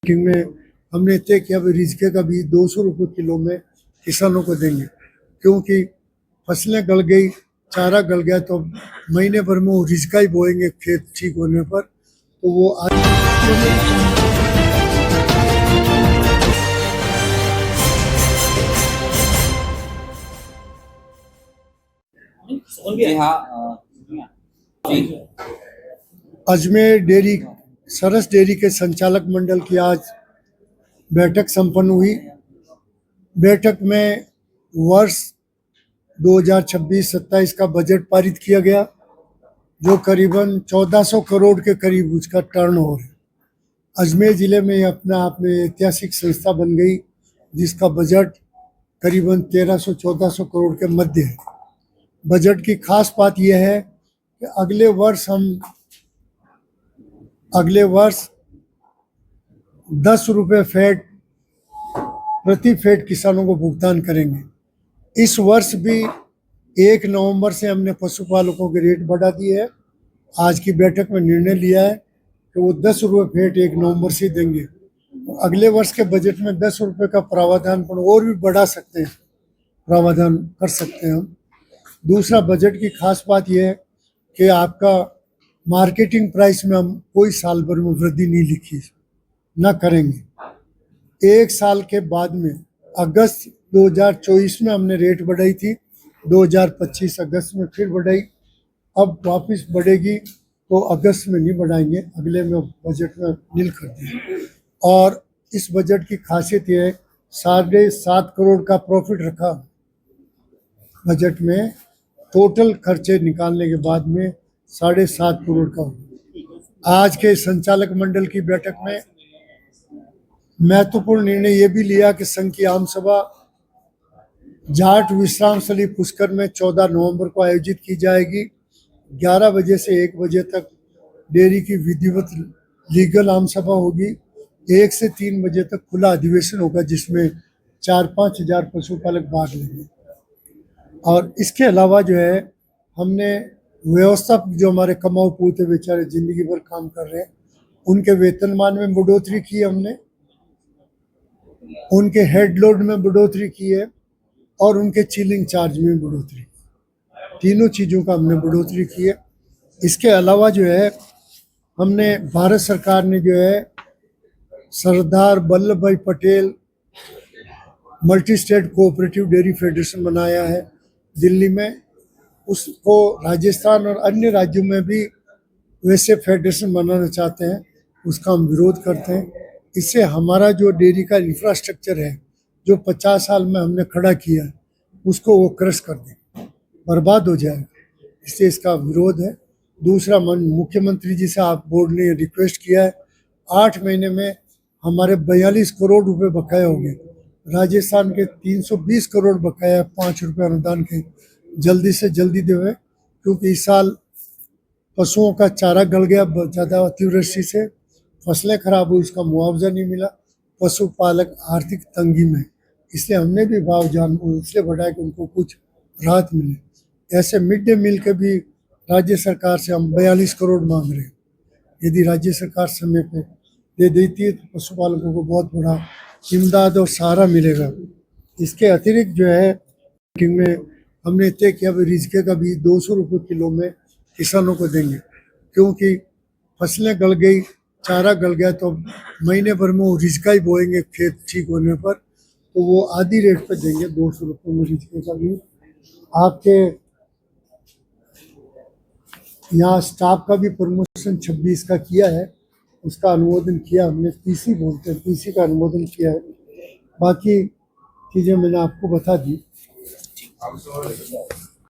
Meeting में हमने तय किया भी रिजके का बीज 200 रुपये किलो में किसानों को देंगे, क्योंकि फसलें गल गई, चारा गल गया तो महीने भर में वो रिजका ही बोएंगे खेत ठीक होने पर। तो वो अजमेर डेयरी सरस डेयरी के संचालक मंडल की आज बैठक संपन्न हुई। बैठक में वर्ष 2026-27 का बजट पारित किया गया, जो करीबन 1400 करोड़ के करीब उसका टर्नओवर है। अजमेर ज़िले में अपने आप में ऐतिहासिक संस्था बन गई, जिसका बजट करीबन 1300-1400 करोड़ के मध्य है। बजट की खास बात यह है कि अगले वर्ष 10 रुपये फैट प्रति फैट किसानों को भुगतान करेंगे। इस वर्ष भी 1 नवंबर से हमने पशुपालकों के रेट बढ़ा दिए है। आज की बैठक में निर्णय लिया है कि वो 10 रुपये फैट 1 नवंबर से देंगे। अगले वर्ष के बजट में 10 रुपये का प्रावधान पर और भी बढ़ा सकते हैं, प्रावधान कर सकते हैं हम। दूसरा, बजट की खास बात यह है कि आपका मार्केटिंग प्राइस में हम कोई साल भर में वृद्धि नहीं लिखी, न करेंगे। 1 साल के बाद में अगस्त 2024 में हमने रेट बढ़ाई थी, 2025 अगस्त में फिर बढ़ाई, अब वापस बढ़ेगी तो अगस्त में नहीं बढ़ाएंगे, अगले में बजट में नील कर देंगे। और इस बजट की खासियत यह है 7.5 करोड़ का प्रॉफिट रखा बजट में, टोटल खर्चे निकालने के बाद में 7.5 करोड़ का होगा। आज के संचालक मंडल की बैठक में महत्वपूर्ण निर्णय ये भी लिया कि संघ की आम सभा जाट विश्राम स्थली पुष्कर में 14 नवंबर को आयोजित की जाएगी। 11 बजे से 1 बजे तक डेयरी की विधिवत लीगल आम सभा होगी। 1 से 3 बजे तक खुला अधिवेशन होगा, जिसमें 4-5 हज़ार पशुपालक भाग लेंगे। और इसके अलावा जो है, हमने व्यवस्था जो हमारे कमाऊ पूते बेचारे जिंदगी भर काम कर रहे हैं, उनके वेतनमान में बढ़ोतरी की, हमने उनके हेड लोड में बढ़ोतरी की है और उनके चिलिंग चार्ज में बढ़ोतरी, तीनों चीज़ों का हमने बढ़ोतरी की है। इसके अलावा जो है, हमने भारत सरकार ने जो है सरदार वल्लभ भाई Patel multi state cooperative dairy federation बनाया है दिल्ली में, उसको राजस्थान और अन्य राज्यों में भी वैसे फेडरेशन बनाना चाहते हैं, उसका हम विरोध करते हैं। इससे हमारा जो डेयरी का इंफ्रास्ट्रक्चर है, जो 50 साल में हमने खड़ा किया है, उसको वो क्रश कर दें, बर्बाद हो जाएगा, इससे इसका विरोध है। दूसरा, मुख्यमंत्री जी से आप बोर्ड ने रिक्वेस्ट किया है, 8 महीने में हमारे 42 करोड़ रुपए बकाया हो गए। राजस्थान के 320 करोड़ बकाया है 5 रुपये अनुदान के, जल्दी से जल्दी देवे, क्योंकि इस साल पशुओं का चारा गल गया ज़्यादा अतिवृष्टि से, फसलें खराब हुई, उसका मुआवजा नहीं मिला, पशुपालक आर्थिक तंगी में। इसलिए हमने भी भाव जान इसलिए बढ़ाया कि उनको कुछ राहत मिले। ऐसे मिड डे मील के भी राज्य सरकार से हम 42 करोड़ मांग रहे हैं। यदि राज्य सरकार समय पे दे देती है तो पशुपालकों को बहुत बड़ा इमदाद और सहारा मिलेगा। इसके अतिरिक्त जो है, मीटिंग में हमने तय किया भी रिजके का बीज 200 रुपये किलो में किसानों को देंगे, क्योंकि फसलें गल गई, चारा गल गया तो महीने भर में वो रिजका ही बोएंगे खेत ठीक होने पर। तो वो आधी रेट पे देंगे, 200 रुपये में रिजके का बीज। आपके यहाँ स्टाफ का भी प्रमोशन 26 का किया है, उसका अनुमोदन किया हमने, पीसी बोलते हैं, पीसी का अनुमोदन किया है। बाकी चीज़ें मैंने आपको बता दी।